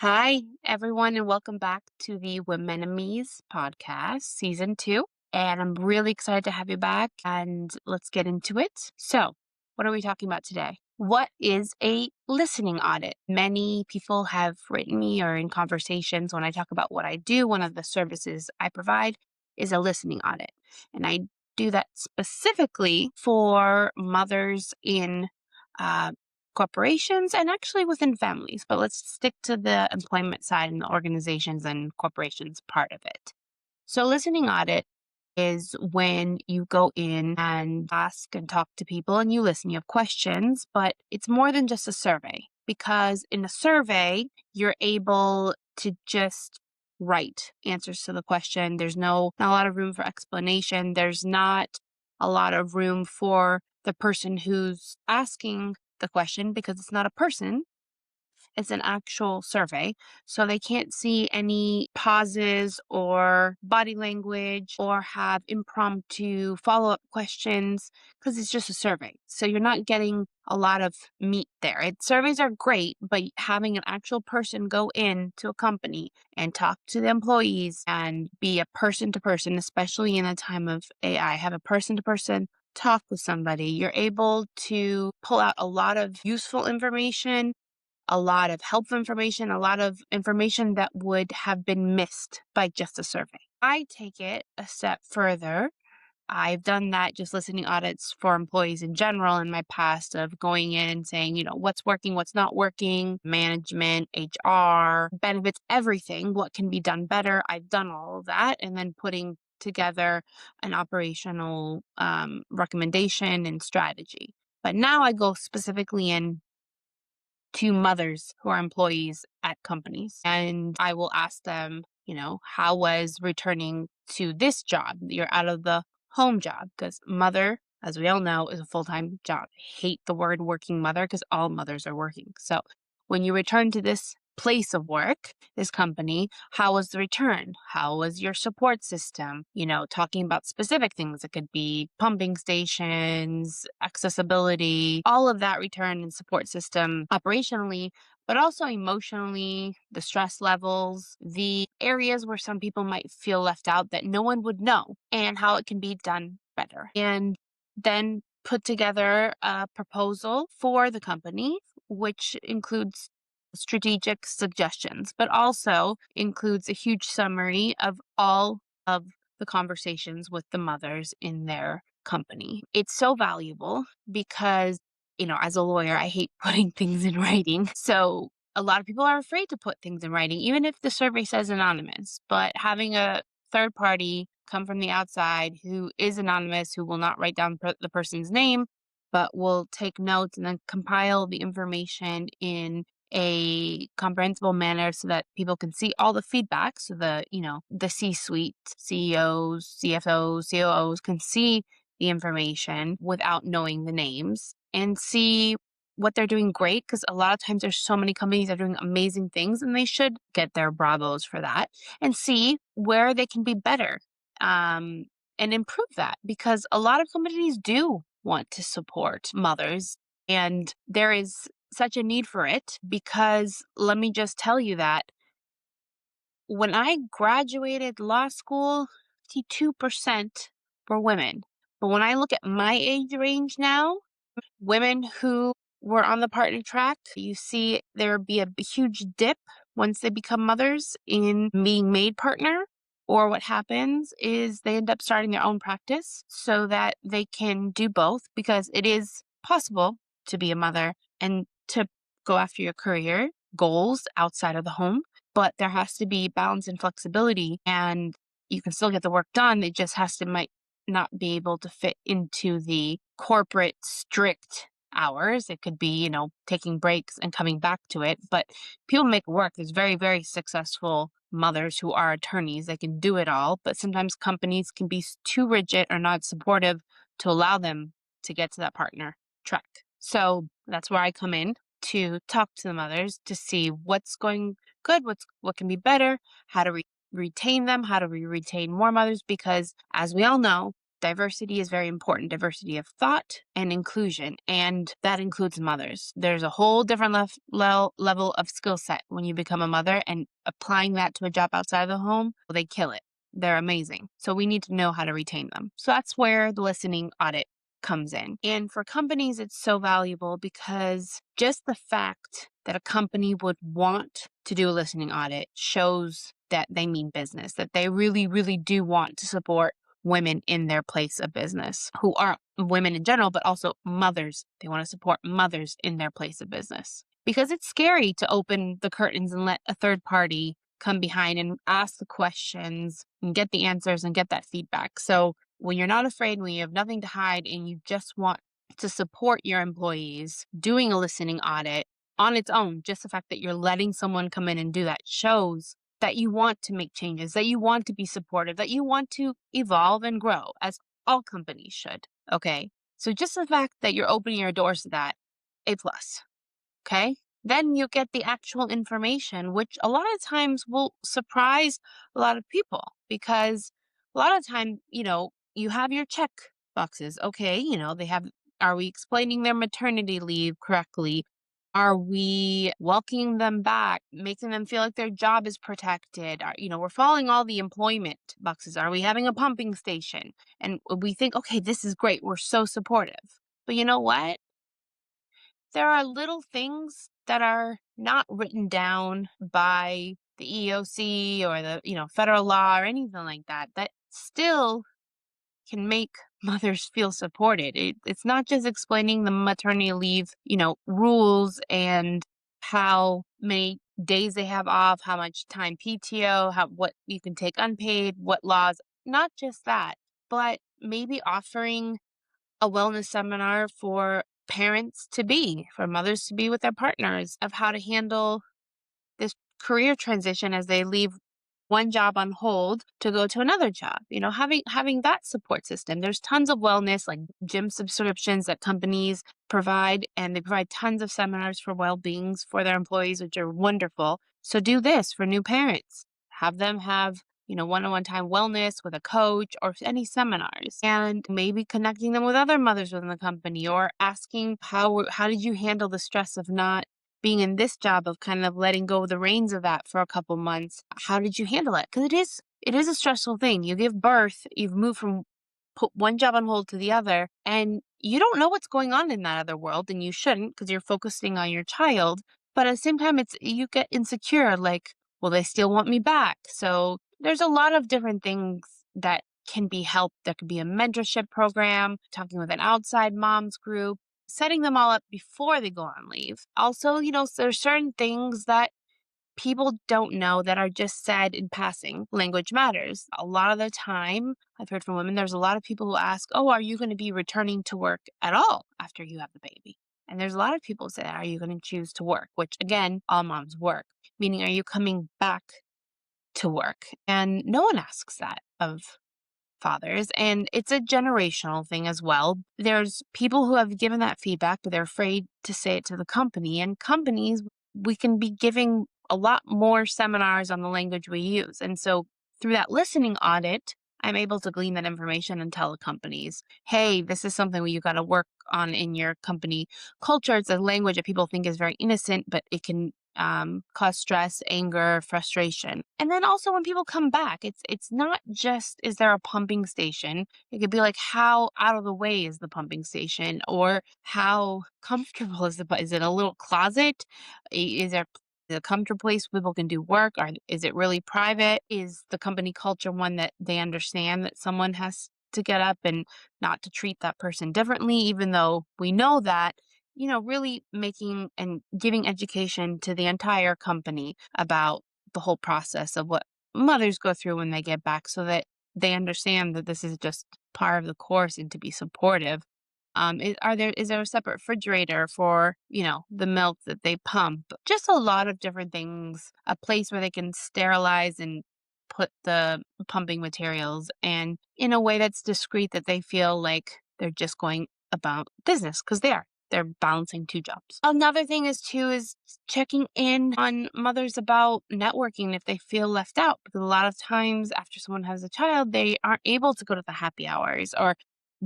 Hi, everyone, and welcome back to the Womenemies podcast, season 2. And I'm really excited to have you back, and let's get into it. So, what are we talking about today? What is a listening audit? Many people have written me or in conversations when I talk about what I do, one of the services I provide is a listening audit. And I do that specifically for mothers in uh, corporations and actually within families, but let's stick to the employment side and the organizations and corporations part of it. So, listening audit is when you go in and ask and talk to people and you listen, you have questions, but it's more than just a survey because in a survey, you're able to just write answers to the question. There's not a lot of room for explanation. There's not a lot of room for the person who's asking the question because it's not a person, it's an actual survey. So they can't see any pauses or body language or have impromptu follow up questions because it's just a survey. So you're not getting a lot of meat there. Surveys are great, but having an actual person go in to a company and talk to the employees and be a person to person, especially in a time of AI, have a person to person talk with somebody, you're able to pull out a lot of useful information, a lot of helpful information, a lot of information that would have been missed by just a survey. I take it a step further. I've done that just listening audits for employees in general in my past of going in and saying, what's working, what's not working, management, HR, benefits, everything, what can be done better. I've done all of that and then putting together an operational recommendation and strategy. But now I go specifically in to mothers who are employees at companies. And I will ask them, how was returning to this job? You're out of the home job because mother, as we all know, is a full-time job. I hate the word working mother because all mothers are working. So when you return to this place of work, this company, how was the return? How was your support system? Talking about specific things. It could be pumping stations, accessibility, all of that return and support system operationally, but also emotionally, the stress levels, the areas where some people might feel left out that no one would know, and how it can be done better. And then put together a proposal for the company, which includes strategic suggestions, but also includes a huge summary of all of the conversations with the mothers in their company. It's so valuable because, as a lawyer, I hate putting things in writing. So a lot of people are afraid to put things in writing, even if the survey says anonymous. But having a third party come from the outside who is anonymous, who will not write down the person's name, but will take notes and then compile the information in a comprehensible manner so that people can see all the feedback. So the C-suite, CEOs, CFOs, COOs can see the information without knowing the names and see what they're doing great. Because a lot of times there's so many companies that are doing amazing things and they should get their bravos for that, and see where they can be better and improve that, because a lot of companies do want to support mothers and there is such a need for it. Because let me just tell you that when I graduated law school, 52% were women. But when I look at my age range now, women who were on the partner track, you see there would be a huge dip once they become mothers in being made partner. Or what happens is they end up starting their own practice so that they can do both, because it is possible to be a mother and to go after your career goals outside of the home. But there has to be balance and flexibility, and you can still get the work done. It just might not be able to fit into the corporate strict hours. It could be, taking breaks and coming back to it, but people make it work. There's very, very successful mothers who are attorneys. They can do it all, but sometimes companies can be too rigid or not supportive to allow them to get to that partner track. So that's where I come in to talk to the mothers to see what's going good, what can be better, how to retain them, how do we retain more mothers, because as we all know, diversity is very important, diversity of thought and inclusion, and that includes mothers. There's a whole different level of skill set when you become a mother, and applying that to a job outside of the home, well, they kill it. They're amazing. So we need to know how to retain them. So that's where the listening audit comes in. And for companies, it's so valuable because just the fact that a company would want to do a listening audit shows that they mean business, that they really, really do want to support women in their place of business, who are women in general, but also mothers. They want to support mothers in their place of business. Because it's scary to open the curtains and let a third party come behind and ask the questions and get the answers and get that feedback. So when you're not afraid, when you have nothing to hide, and you just want to support your employees, doing a listening audit on its own, just the fact that you're letting someone come in and do that shows that you want to make changes, that you want to be supportive, that you want to evolve and grow, as all companies should. Okay. So just the fact that you're opening your doors to that, A plus. Okay. Then you get the actual information, which a lot of times will surprise a lot of people, because a lot of time, you have your check boxes. Okay. Are we explaining their maternity leave correctly? Are we welcoming them back, making them feel like their job is protected? We're following all the employment boxes. Are we having a pumping station? And we think, okay, this is great. We're so supportive. But you know what? There are little things that are not written down by the EOC or the, federal law or anything like that, that still can make mothers feel supported. It's not just explaining the maternity leave, rules and how many days they have off, how much time PTO, what you can take unpaid, what laws, not just that, but maybe offering a wellness seminar for parents to be, for mothers to be with their partners, of how to handle this career transition as they leave one job on hold to go to another job. Having that support system. There's tons of wellness, like gym subscriptions that companies provide, and they provide tons of seminars for well-beings for their employees, which are wonderful. So do this for new parents. Have them have one-on-one time wellness with a coach or any seminars, and maybe connecting them with other mothers within the company, or asking how did you handle the stress of not being in this job, of kind of letting go of the reins of that for a couple months. How did you handle it? Because it is a stressful thing. You give birth, you've moved from put one job on hold to the other, and you don't know what's going on in that other world, and you shouldn't, because you're focusing on your child. But at the same time, you get insecure, like, will they still want me back? So there's a lot of different things that can be helped. There could be a mentorship program, talking with an outside moms group, setting them all up before they go on leave. Also, there's certain things that people don't know that are just said in passing. Language matters. A lot of the time, I've heard from women, there's a lot of people who ask, oh, are you going to be returning to work at all after you have the baby? And there's a lot of people who say, are you going to choose to work? Which, again, all moms work. Meaning, are you coming back to work? And no one asks that of fathers, and it's a generational thing as well. There's people who have given that feedback, but they're afraid to say it to the company. And companies, we can be giving a lot more seminars on the language we use. And so through that listening audit, I'm able to glean that information and tell the companies, hey, this is something you got to work on in your company culture. It's a language that people think is very innocent, but it can cause stress, anger, frustration. And then also when people come back, it's not just, is there a pumping station? It could be like, how out of the way is the pumping station? Or how comfortable is it a little closet? Is there a comfortable place people can do work? Or is it really private? Is the company culture one that they understand that someone has to get up and not to treat that person differently, even though we know that? Really making and giving education to the entire company about the whole process of what mothers go through when they get back, so that they understand that this is just part of the course and to be supportive. Is there a separate refrigerator for, the milk that they pump? Just a lot of different things, a place where they can sterilize and put the pumping materials, and in a way that's discreet, that they feel like they're just going about business, because they are. they're balancing two jobs. Another thing is checking in on mothers about networking if they feel left out, because a lot of times after someone has a child, they aren't able to go to the happy hours or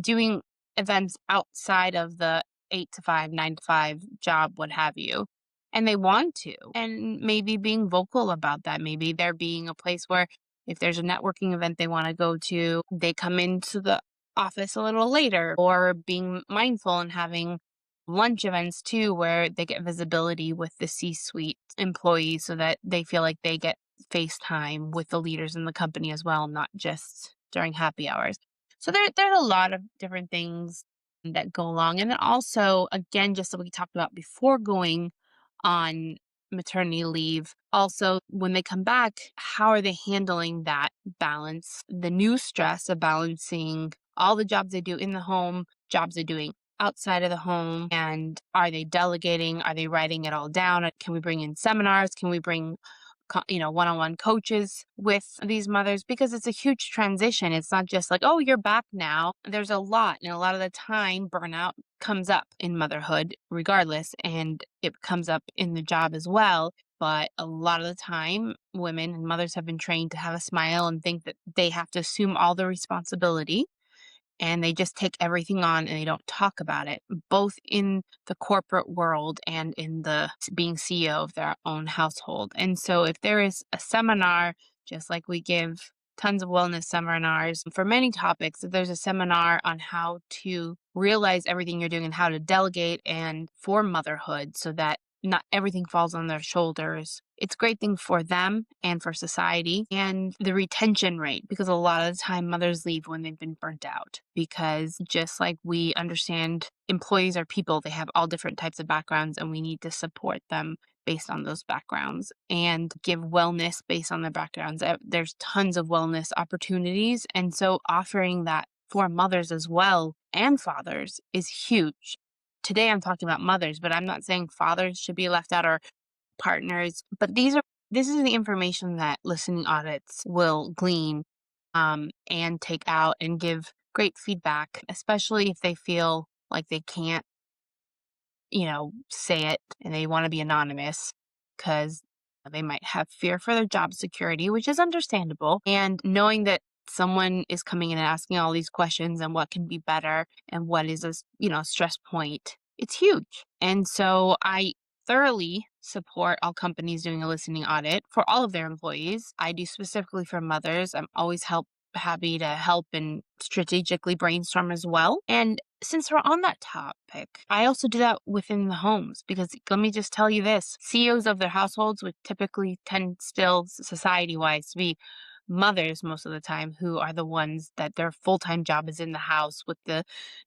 doing events outside of the 8 to 5, 9 to 5 job, what have you. And they want to, and maybe being vocal about that. Maybe there being a place where if there's a networking event they want to go to, they come into the office a little later, or being mindful and having lunch events too, where they get visibility with the C-suite employees so that they feel like they get face time with the leaders in the company as well, not just during happy hours. So there's a lot of different things that go along. And then also, again, just so we talked about before going on maternity leave, also when they come back, how are they handling that balance, the new stress of balancing all the jobs they do in the home, jobs they're doing outside of the home, and are they delegating? Are they writing it all down? Can we bring in seminars? Can we bring one-on-one coaches with these mothers? Because it's a huge transition. It's not just like, oh, you're back now. There's a lot. And a lot of the time, burnout comes up in motherhood regardless, and it comes up in the job as well. But a lot of the time, women and mothers have been trained to have a smile and think that they have to assume all the responsibility, and they just take everything on and they don't talk about it, both in the corporate world and in the being CEO of their own household. And so if there is a seminar, just like we give tons of wellness seminars for many topics, if there's a seminar on how to realize everything you're doing and how to delegate and for motherhood so that not everything falls on their shoulders, it's a great thing for them and for society. And the retention rate, because a lot of the time mothers leave when they've been burnt out, because just like we understand employees are people, they have all different types of backgrounds, and we need to support them based on those backgrounds and give wellness based on their backgrounds. There's tons of wellness opportunities. And so offering that for mothers as well and fathers is huge. Today I'm talking about mothers, but I'm not saying fathers should be left out or partners. But this is the information that listening audits will glean and take out and give great feedback, especially if they feel like they can't, say it and they want to be anonymous because they might have fear for their job security, which is understandable. And knowing that someone is coming in and asking all these questions and what can be better and what is a stress point, it's huge. And so I thoroughly support all companies doing a listening audit for all of their employees. I do specifically for mothers. I'm always happy to help and strategically brainstorm as well. And since we're on that topic, I also do that within the homes, because let me just tell you this, CEOs of their households would typically tend still society-wise to be mothers most of the time, who are the ones that their full-time job is in the house with the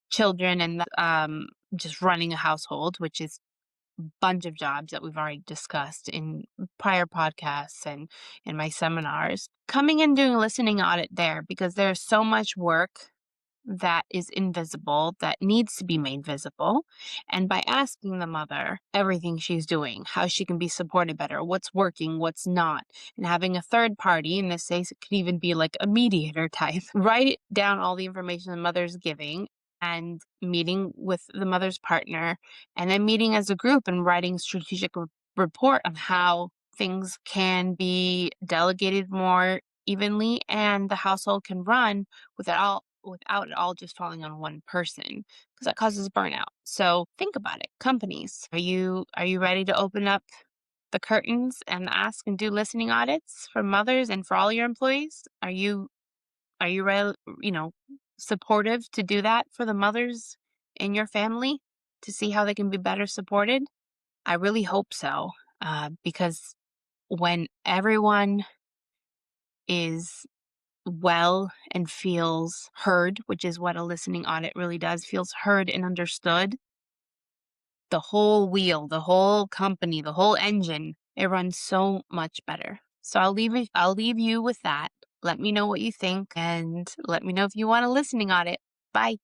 children and just running a household, which is a bunch of jobs that we've already discussed in prior podcasts and in my seminars. Coming in doing a listening audit there, because there's so much work that is invisible that needs to be made visible. And by asking the mother everything she's doing, how she can be supported better, what's working, what's not, and having a third party, in this case, it could even be like a mediator type, write down all the information the mother's giving and meeting with the mother's partner, and then meeting as a group and writing a strategic report on how things can be delegated more evenly and the household can run without it all just falling on one person, because that causes burnout. So think about it. Companies, are you ready to open up the curtains and ask and do listening audits for mothers and for all your employees? Are you ready, supportive to do that for the mothers in your family to see how they can be better supported? I really hope so, because when everyone is well and feels heard, which is what a listening audit really does, feels heard and understood, the whole wheel, the whole company, the whole engine, it runs so much better. So I'll leave you with that. Let me know what you think, and let me know if you want a listening audit. Bye.